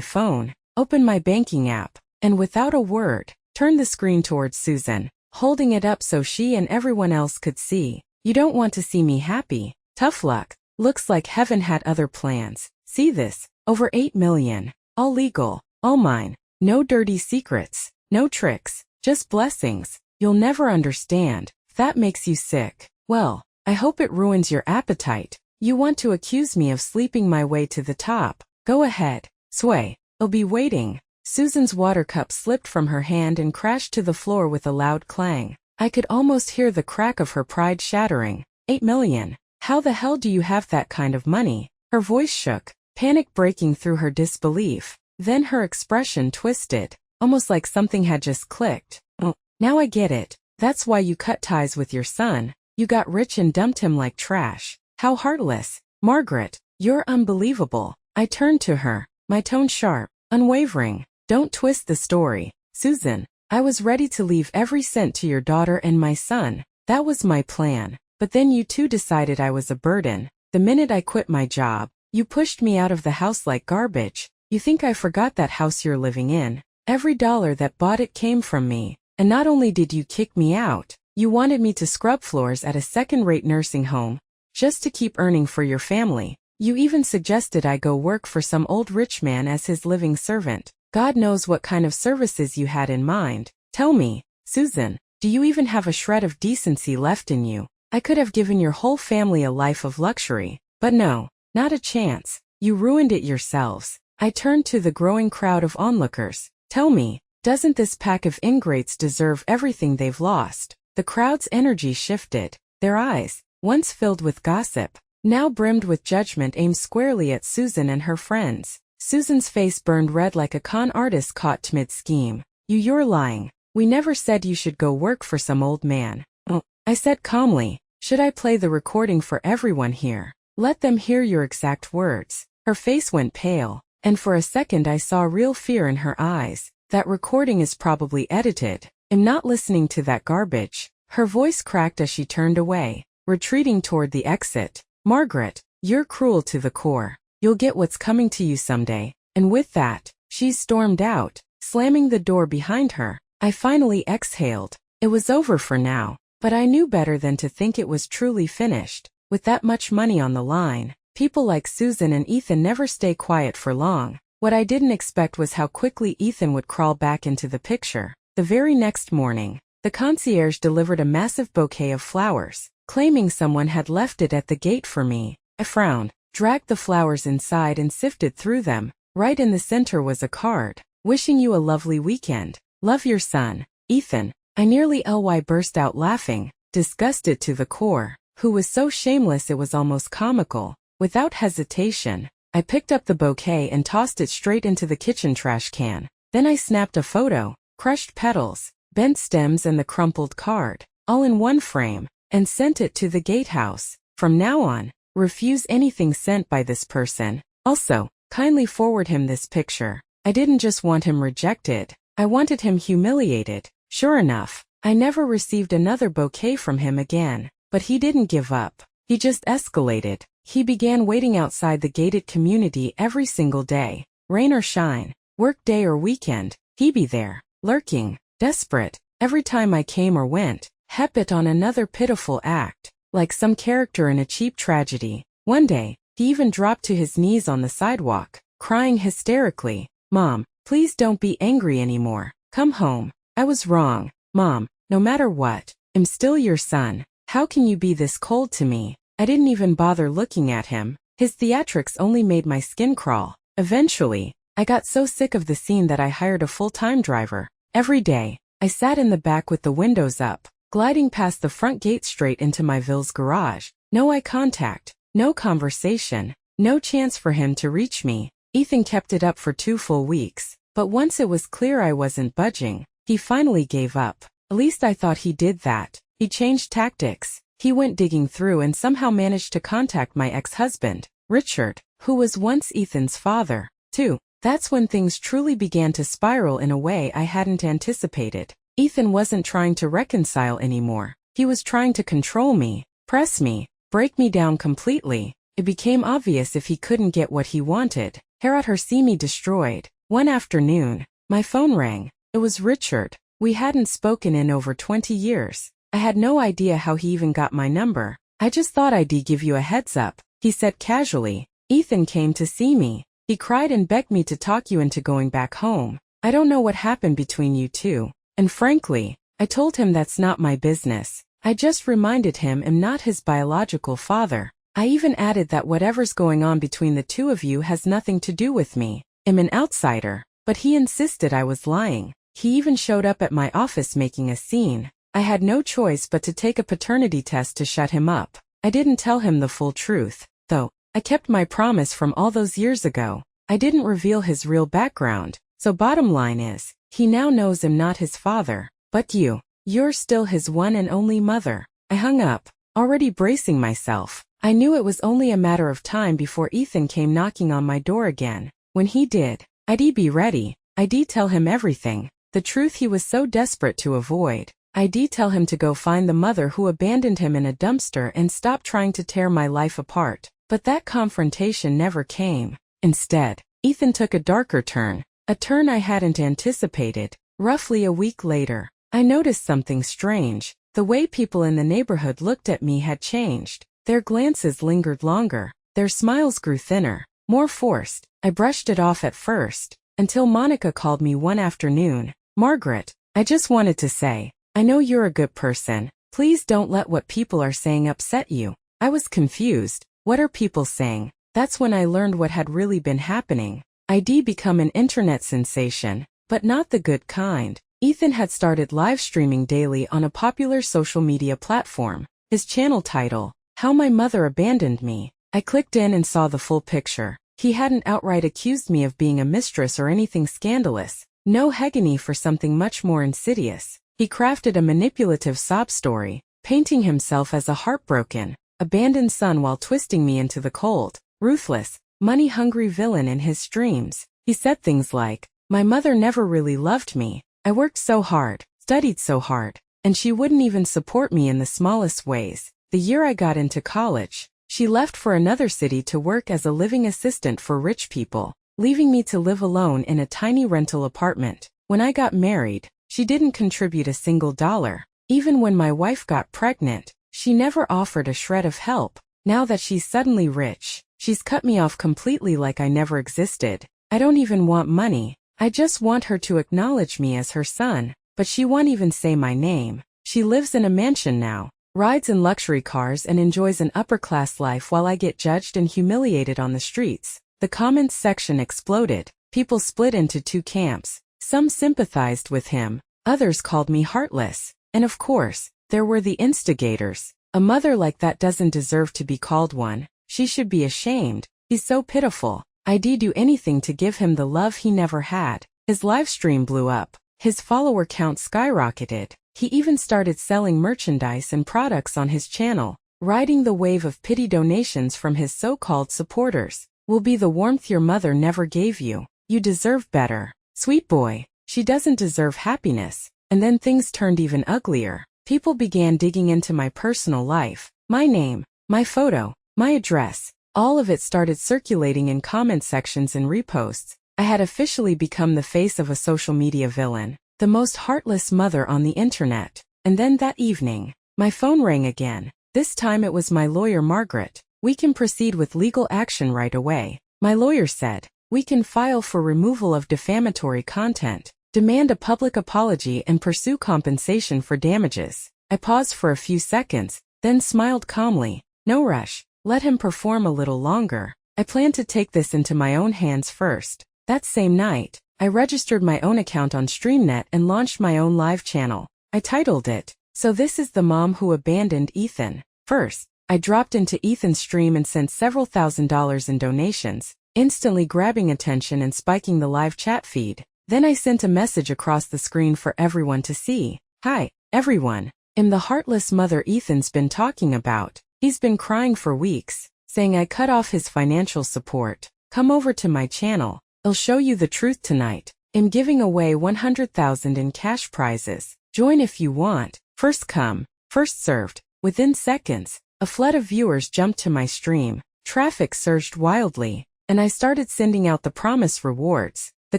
phone, opened my banking app, and without a word, turned the screen towards Susan, holding it up so she and everyone else could see. "You don't want to see me happy. Tough luck. Looks like heaven had other plans. See this? Over 8 million. All legal. All mine. No dirty secrets. No tricks. Just blessings. You'll never understand. If that makes you sick, well, I hope it ruins your appetite. You want to accuse me of sleeping my way to the top? Go ahead. Sway. I'll be waiting." Susan's water cup slipped from her hand and crashed to the floor with a loud clang. I could almost hear the crack of her pride shattering. 8 million. How the hell do you have that kind of money? Her voice shook, panic breaking through her disbelief. Then her expression twisted, almost like something had just clicked. "Oh, now I get it. That's why you cut ties with your son. You got rich and dumped him like trash. How heartless. Margaret, you're unbelievable." I turned to her, my tone sharp, unwavering. "Don't twist the story, Susan. I was ready to leave every cent to your daughter and my son. That was my plan. But then you two decided I was a burden. The minute I quit my job, you pushed me out of the house like garbage. You think I forgot that house you're living in? Every dollar that bought it came from me. And not only did you kick me out, you wanted me to scrub floors at a second-rate nursing home, just to keep earning for your family. You even suggested I go work for some old rich man as his living servant. God knows what kind of services you had in mind. Tell me, Susan, do you even have a shred of decency left in you? I could have given your whole family a life of luxury, but no, not a chance. You ruined it yourselves. I turned to the growing crowd of onlookers. Tell me, doesn't this pack of ingrates deserve everything they've lost? The crowd's energy shifted. Their eyes, once filled with gossip, now brimmed with judgment, aimed squarely at Susan and her friends. Susan's face burned red like a con artist caught mid-scheme. You're lying. We never said you should go work for some old man. Oh, I said calmly. Should I play the recording for everyone here? Let them hear your exact words. Her face went pale, and for a second I saw real fear in her eyes. That recording is probably edited. I'm not listening to that garbage. Her voice cracked as she turned away, retreating toward the exit. Margaret, you're cruel to the core. You'll get what's coming to you someday. And with that, she stormed out, slamming the door behind her. I finally exhaled. It was over for now, but I knew better than to think it was truly finished. With that much money on the line, people like Susan and Ethan never stay quiet for long. What I didn't expect was how quickly Ethan would crawl back into the picture. The very next morning, the concierge delivered a massive bouquet of flowers, claiming someone had left it at the gate for me. I frowned, dragged the flowers inside and sifted through them. Right in the center was a card. Wishing you a lovely weekend. Love your son, Ethan. I nearly burst out laughing, disgusted to the core, who was so shameless it was almost comical. Without hesitation, I picked up the bouquet and tossed it straight into the kitchen trash can. Then I snapped a photo, crushed petals, bent stems and the crumpled card, all in one frame, and sent it to the gatehouse. From now on, refuse anything sent by this person. Also, kindly forward him this picture. I didn't just want him rejected, I wanted him humiliated. Sure enough, I never received another bouquet from him again, but he didn't give up. He just escalated. He began waiting outside the gated community every single day. Rain or shine, work day or weekend, he'd be there, lurking, desperate. Every time I came or went, bent on another pitiful act, like some character in a cheap tragedy. One day, he even dropped to his knees on the sidewalk, crying hysterically, "Mom, please don't be angry anymore. Come home. I was wrong, Mom. No matter what, I'm still your son. How can you be this cold to me?" I didn't even bother looking at him. His theatrics only made my skin crawl. Eventually, I got so sick of the scene that I hired a full-time driver. Every day, I sat in the back with the windows up, gliding past the front gate straight into my Ville's garage. No eye contact, no conversation, no chance for him to reach me. Ethan kept it up for 2 full weeks, but once it was clear I wasn't budging, he finally gave up. At least I thought he did that. He changed tactics. He went digging through and somehow managed to contact my ex-husband, Richard, who was once Ethan's father, too. That's when things truly began to spiral in a way I hadn't anticipated. Ethan wasn't trying to reconcile anymore. He was trying to control me, press me, break me down completely. It became obvious if he couldn't get what he wanted, he'd see me destroyed. One afternoon, my phone rang. It was Richard. We hadn't spoken in over 20 years. I had no idea how he even got my number. "I just thought I'd give you a heads up," he said casually. "Ethan came to see me. He cried and begged me to talk you into going back home. I don't know what happened between you two. And frankly, I told him that's not my business. I just reminded him I'm not his biological father. I even added that whatever's going on between the two of you has nothing to do with me. I'm an outsider." But he insisted I was lying. He even showed up at my office making a scene. I had no choice but to take a paternity test to shut him up. I didn't tell him the full truth, though. I kept my promise from all those years ago. I didn't reveal his real background. So bottom line is, he now knows I'm not his father. But you're still his one and only mother. I hung up, already bracing myself. I knew it was only a matter of time before Ethan came knocking on my door again. When he did, I'd be ready. I'd tell him everything. The truth he was so desperate to avoid. I'd tell him to go find the mother who abandoned him in a dumpster and stop trying to tear my life apart. But that confrontation never came. Instead, Ethan took a darker turn, a turn I hadn't anticipated. Roughly a week later, I noticed something strange. The way people in the neighborhood looked at me had changed. Their glances lingered longer. Their smiles grew thinner, more forced. I brushed it off at first, until Monica called me one afternoon. "Margaret, I just wanted to say, I know you're a good person. Please don't let what people are saying upset you." I was confused. What are people saying? That's when I learned what had really been happening. I'd become an internet sensation, but not the good kind. Ethan had started live streaming daily on a popular social media platform. His channel title, How My Mother Abandoned Me. I clicked in and saw the full picture. He hadn't outright accused me of being a mistress or anything scandalous. No hegemony for something much more insidious. He crafted a manipulative sob story, painting himself as a heartbroken, abandoned son while twisting me into the cold, ruthless, money-hungry villain in his streams. He said things like, "My mother never really loved me. I worked so hard, studied so hard, and she wouldn't even support me in the smallest ways. The year I got into college, she left for another city to work as a living assistant for rich people, leaving me to live alone in a tiny rental apartment. When I got married, she didn't contribute a single dollar. Even when my wife got pregnant, she never offered a shred of help. Now that she's suddenly rich, she's cut me off completely like I never existed. I don't even want money. I just want her to acknowledge me as her son, but she won't even say my name. She lives in a mansion now, rides in luxury cars and enjoys an upper-class life while I get judged and humiliated on the streets." The comments section exploded. People split into two camps. Some sympathized with him, others called me heartless. And of course, there were the instigators. "A mother like that doesn't deserve to be called one. She should be ashamed. He's so pitiful. I'd do anything to give him the love he never had." His livestream blew up. His follower count skyrocketed. He even started selling merchandise and products on his channel, riding the wave of pity donations from his so-called supporters. "Will be the warmth your mother never gave you. You deserve better. Sweet boy, she doesn't deserve happiness." And then things turned even uglier. People began digging into my personal life. My name, my photo, my address. All of it started circulating in comment sections and reposts. I had officially become the face of a social media villain, the most heartless mother on the internet. And then that evening, my phone rang again. This time it was my lawyer Margaret. "We can proceed with legal action right away." My lawyer said, "We can file for removal of defamatory content, demand a public apology and pursue compensation for damages." I paused for a few seconds, then smiled calmly. "No rush. Let him perform a little longer. I plan to take this into my own hands first." That same night, I registered my own account on StreamNet and launched my own live channel. I titled it, "So This is the Mom Who Abandoned Ethan." First, I dropped into Ethan's stream and sent several $1,000s in donations, instantly grabbing attention and spiking the live chat feed. Then I sent a message across the screen for everyone to see. "Hi, everyone. I'm the heartless mother Ethan's been talking about. He's been crying for weeks, saying I cut off his financial support. Come over to my channel. I'll show you the truth tonight. I'm giving away 100,000 in cash prizes. Join if you want. First come, first served." Within seconds, a flood of viewers jumped to my stream. Traffic surged wildly, and I started sending out the promised rewards. The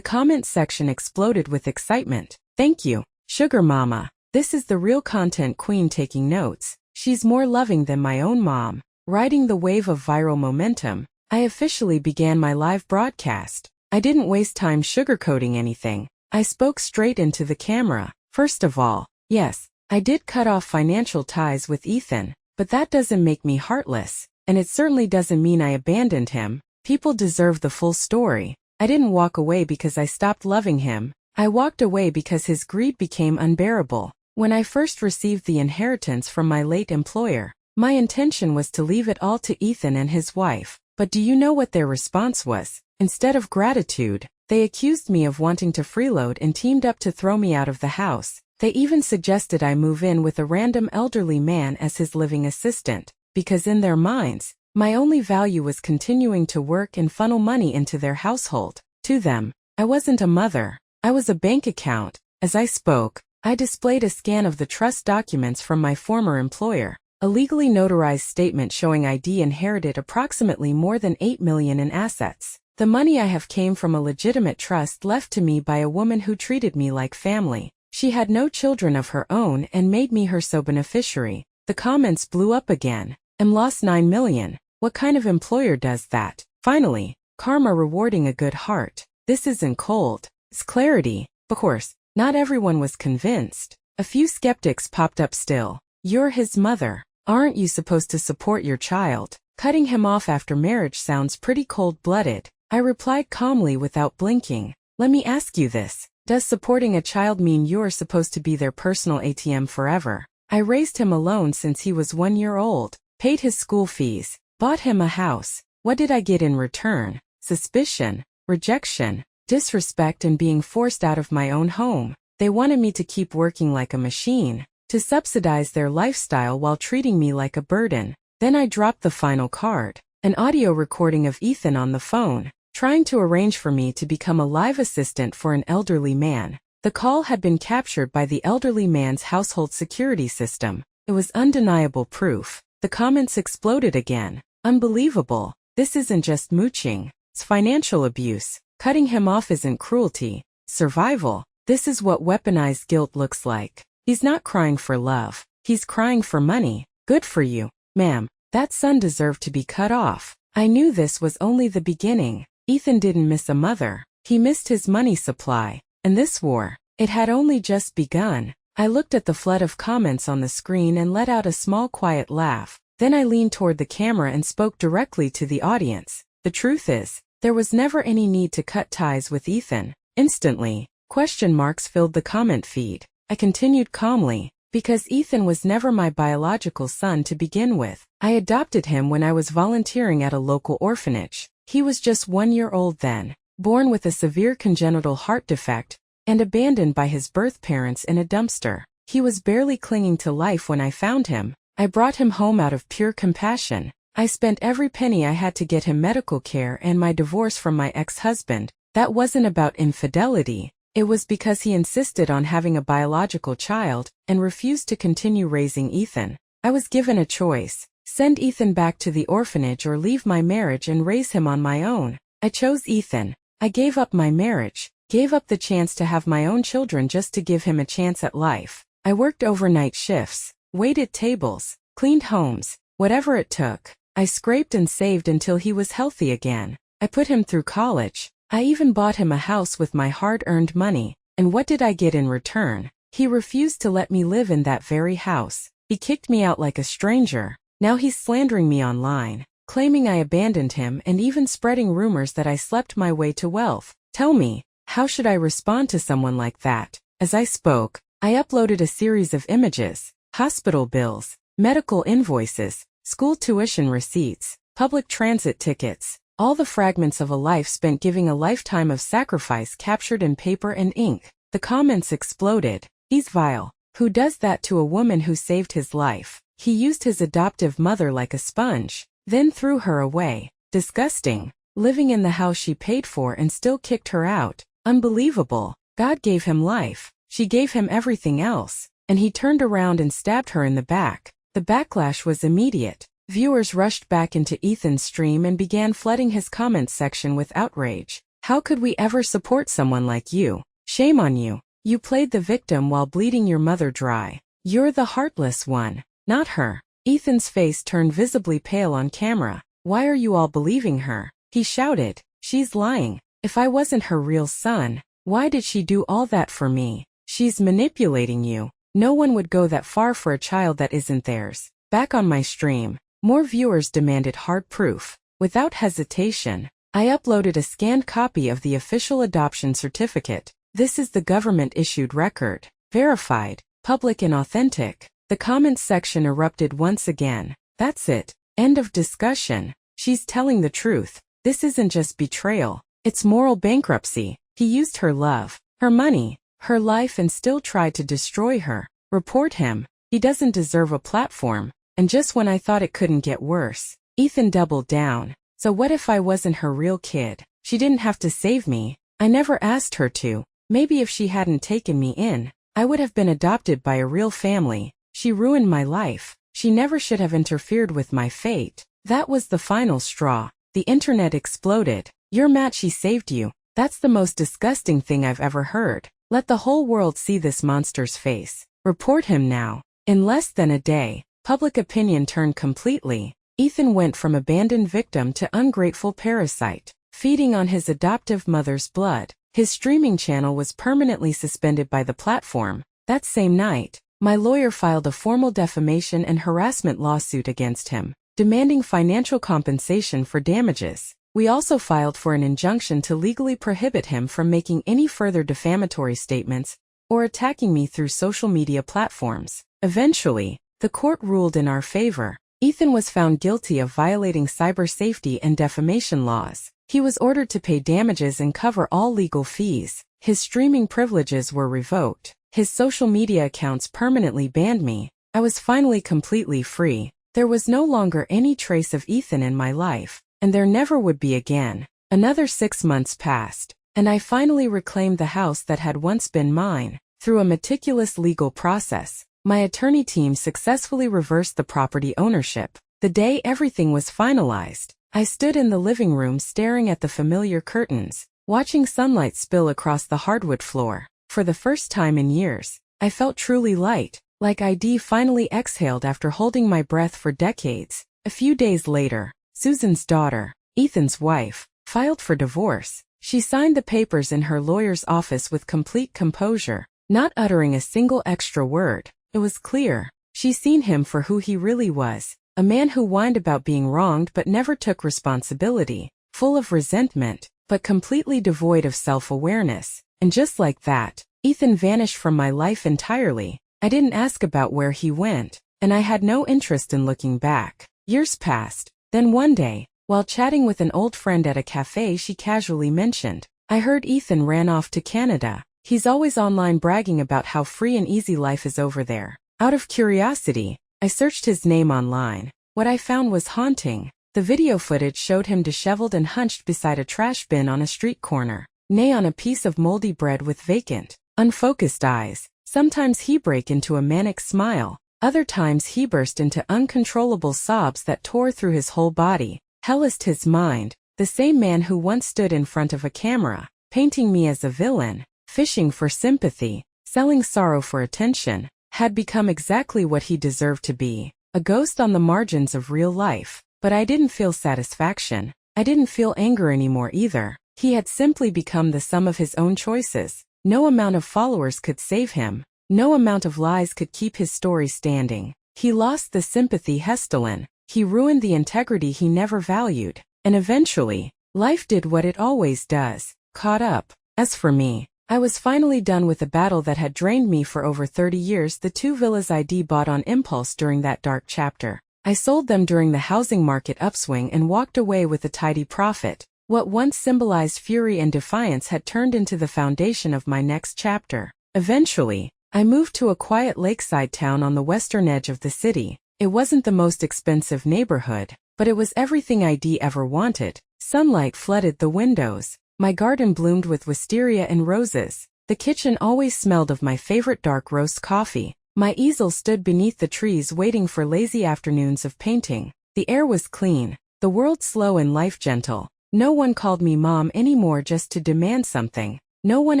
comment section exploded with excitement. "Thank you, Sugar Mama. This is the real content queen taking notes. She's more loving than my own mom." Riding the wave of viral momentum, I officially began my live broadcast. I didn't waste time sugarcoating anything. I spoke straight into the camera. First of all, yes, I did cut off financial ties with Ethan, but that doesn't make me heartless, and it certainly doesn't mean I abandoned him. People deserve the full story. I didn't walk away because I stopped loving him. I walked away because his greed became unbearable. When I first received the inheritance from my late employer, my intention was to leave it all to Ethan and his wife. But do you know what their response was? Instead of gratitude, they accused me of wanting to freeload and teamed up to throw me out of the house. They even suggested I move in with a random elderly man as his living assistant, because in their minds, my only value was continuing to work and funnel money into their household. To them, I wasn't a mother. I was a bank account. As I spoke, I displayed a scan of the trust documents from my former employer, a legally notarized statement showing I'd inherited approximately more than $8 million in assets. The money I have came from a legitimate trust left to me by a woman who treated me like family. She had no children of her own and made me her sole beneficiary. The comments blew up again. Lost $9 million. What kind of employer does that? Finally, karma rewarding a good heart. This isn't cold. It's clarity. Of course, not everyone was convinced. A few skeptics popped up still. You're his mother. Aren't you supposed to support your child? Cutting him off after marriage sounds pretty cold-blooded. I replied calmly without blinking. Let me ask you this. Does supporting a child mean you're supposed to be their personal ATM forever? I raised him alone since he was 1 year old, paid his school fees, bought him a house. What did I get in return? Suspicion, rejection, disrespect, and being forced out of my own home. They wanted me to keep working like a machine, to subsidize their lifestyle while treating me like a burden. Then I dropped the final card, an audio recording of Ethan on the phone, trying to arrange for me to become a live assistant for an elderly man. The call had been captured by the elderly man's household security system. It was undeniable proof. The comments exploded again. Unbelievable. This isn't just mooching. It's financial abuse. Cutting him off isn't cruelty. Survival. This is what weaponized guilt looks like. He's not crying for love. He's crying for money. Good for you, ma'am. That son deserved to be cut off. I knew this was only the beginning. Ethan didn't miss a mother. He missed his money supply. And this war, it had only just begun. I looked at the flood of comments on the screen and let out a small quiet laugh. Then I leaned toward the camera and spoke directly to the audience. The truth is, there was never any need to cut ties with Ethan. Instantly, question marks filled the comment feed. I continued calmly, because Ethan was never my biological son to begin with. I adopted him when I was volunteering at a local orphanage. He was just 1 year old then, born with a severe congenital heart defect, and abandoned by his birth parents in a dumpster. He was barely clinging to life when I found him. I brought him home out of pure compassion. I spent every penny I had to get him medical care and my divorce from my ex-husband. That wasn't about infidelity. It was because he insisted on having a biological child and refused to continue raising Ethan. I was given a choice. Send Ethan back to the orphanage or leave my marriage and raise him on my own. I chose Ethan. I gave up my marriage, gave up the chance to have my own children just to give him a chance at life. I worked overnight shifts, waited tables, cleaned homes, whatever it took. I scraped and saved until he was healthy again. I put him through college. I even bought him a house with my hard-earned money. And what did I get in return? He refused to let me live in that very house. He kicked me out like a stranger. Now he's slandering me online, claiming I abandoned him and even spreading rumors that I slept my way to wealth. Tell me, how should I respond to someone like that? As I spoke, I uploaded a series of images, hospital bills, medical invoices, school tuition receipts, public transit tickets, all the fragments of a life spent giving a lifetime of sacrifice captured in paper and ink. The comments exploded. He's vile. Who does that to a woman who saved his life? He used his adoptive mother like a sponge, then threw her away. Disgusting. Living in the house she paid for and still kicked her out. Unbelievable. God gave him life. She gave him everything else. And he turned around and stabbed her in the back. The backlash was immediate. Viewers rushed back into Ethan's stream and began flooding his comments section with outrage. How could we ever support someone like you? Shame on you. You played the victim while bleeding your mother dry. You're the heartless one. Not her. Ethan's face turned visibly pale on camera. Why are you all believing her? He shouted. She's lying. If I wasn't her real son, why did she do all that for me? She's manipulating you. No one would go that far for a child that isn't theirs. Back on my stream, more viewers demanded hard proof. Without hesitation, I uploaded a scanned copy of the official adoption certificate. This is the government-issued record. Verified, public and authentic. The comments section erupted once again. That's it. End of discussion. She's telling the truth. This isn't just betrayal. It's moral bankruptcy. He used her love, her money, her life and still tried to destroy her. Report him. He doesn't deserve a platform. And just when I thought it couldn't get worse, Ethan doubled down. So what if I wasn't her real kid? She didn't have to save me. I never asked her to. Maybe if she hadn't taken me in, I would have been adopted by a real family. She ruined my life. She never should have interfered with my fate. That was the final straw. The internet exploded. You're mad she saved you. That's the most disgusting thing I've ever heard. Let the whole world see this monster's face. Report him now. In less than a day, public opinion turned completely. Ethan went from abandoned victim to ungrateful parasite, feeding on his adoptive mother's blood. His streaming channel was permanently suspended by the platform. That same night, my lawyer filed a formal defamation and harassment lawsuit against him, demanding financial compensation for damages. We also filed for an injunction to legally prohibit him from making any further defamatory statements or attacking me through social media platforms. Eventually, the court ruled in our favor. Ethan was found guilty of violating cyber safety and defamation laws. He was ordered to pay damages and cover all legal fees. His streaming privileges were revoked. His social media accounts permanently banned me. I was finally completely free. There was no longer any trace of Ethan in my life, and there never would be again. Another 6 months passed, and I finally reclaimed the house that had once been mine. Through a meticulous legal process, my attorney team successfully reversed the property ownership. The day everything was finalized, I stood in the living room staring at the familiar curtains, watching sunlight spill across the hardwood floor. For the first time in years, I felt truly light, like I'd finally exhaled after holding my breath for decades. A few days later, Susan's daughter, Ethan's wife, filed for divorce. She signed the papers in her lawyer's office with complete composure, not uttering a single extra word. It was clear. She'd seen him for who he really was, a man who whined about being wronged but never took responsibility, full of resentment, but completely devoid of self-awareness. And just like that, Ethan vanished from my life entirely. I didn't ask about where he went, and I had no interest in looking back. Years passed. Then one day, while chatting with an old friend at a cafe, she casually mentioned, "I heard Ethan ran off to Canada. He's always online bragging about how free and easy life is over there." Out of curiosity, I searched his name online. What I found was haunting. The video footage showed him disheveled and hunched beside a trash bin on a street corner, nay on a piece of moldy bread with vacant, unfocused eyes. Sometimes he break into a manic smile. Other times he burst into uncontrollable sobs that tore through his whole body. Hellest his mind, the same man who once stood in front of a camera, painting me as a villain, fishing for sympathy, selling sorrow for attention, had become exactly what he deserved to be, a ghost on the margins of real life. But I didn't feel satisfaction. I didn't feel anger anymore either. He had simply become the sum of his own choices. No amount of followers could save him. No amount of lies could keep his story standing. He lost the sympathy he stolen. He ruined the integrity he never valued. And eventually, life did what it always does, caught up. As for me, I was finally done with a battle that had drained me for over 30 years. The 2 villas I'd bought on impulse during that dark chapter, I sold them during the housing market upswing and walked away with a tidy profit. What once symbolized fury and defiance had turned into the foundation of my next chapter. Eventually, I moved to a quiet lakeside town on the western edge of the city. It wasn't the most expensive neighborhood, but it was everything I'd ever wanted. Sunlight flooded the windows. My garden bloomed with wisteria and roses. The kitchen always smelled of my favorite dark roast coffee. My easel stood beneath the trees waiting for lazy afternoons of painting. The air was clean, the world slow and life gentle. No one called me mom anymore just to demand something. No one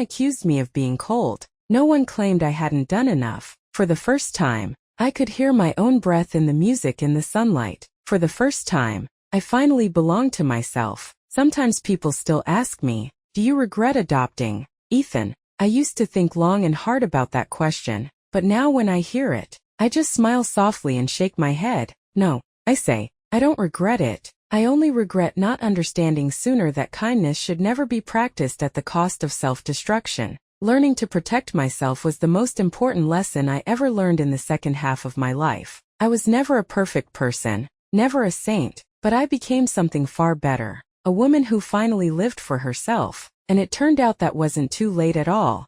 accused me of being cold. No one claimed I hadn't done enough. For the first time, I could hear my own breath in the music in the sunlight. For the first time, I finally belonged to myself. Sometimes people still ask me, "Do you regret adopting Ethan?" I used to think long and hard about that question, but now when I hear it, I just smile softly and shake my head. No, I say, I don't regret it. I only regret not understanding sooner that kindness should never be practiced at the cost of self-destruction. Learning to protect myself was the most important lesson I ever learned in the second half of my life. I was never a perfect person, never a saint, but I became something far better. A woman who finally lived for herself. And it turned out that wasn't too late at all.